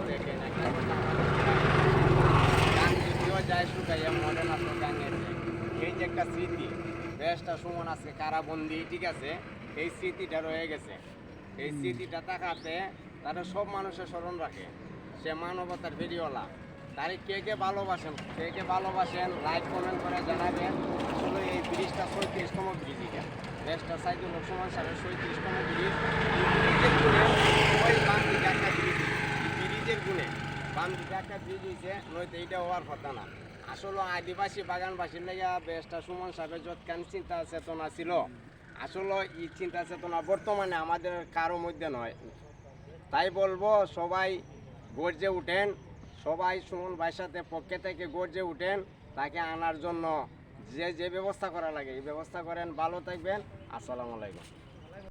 দেখেন একটা গান যদিও যায় শুকাইয়া মডার্ন আপনার গানের এই যে একটা স্মৃতি বেশটা সুমন আজকে কারাবন্দি, ঠিক আছে, এই স্মৃতিটা রয়ে গেছে। এই স্মৃতিটা তাকাতে তারা সব মানুষের স্মরণ রাখে। সে মানবতার ভিডিওলা। তারে কে কে ভালোবাসেন লাইক কমেন্ট করে জানাবেন। আসলে এই ব্রিজটা ৩৬তম ব্রিজ, এটা দেশটা সাইদুল হক সুমন সাহেবের ৩৬তম ব্রিজ। ব্রিজের গুণে ওই বাম দিকে একটা ব্রিজ, ব্রিজের গুণে বাম দিকে একটা ব্রিজ হয়েছে, নয়তো এইটা হওয়ার কথা না। আসলে আদিবাসী বাগানবাসীর লেগে বেশটা সুমন সাহেবের যৎকান চিন্তা চেতনা ছিল, আসলে এই চিন্তা চেতনা বর্তমানে আমাদের কারো মধ্যে নয়। তাই বলবো সবাই গর্জে উঠেন, সবাই সুমন ভাইয়ের সাথে পক্ষে থেকে গর্জে উঠেন, তাকে আনার জন্য যে যে ব্যবস্থা করা লাগে এই ব্যবস্থা করেন। ভালো থাকবেন। আসসালামু আলাইকুম।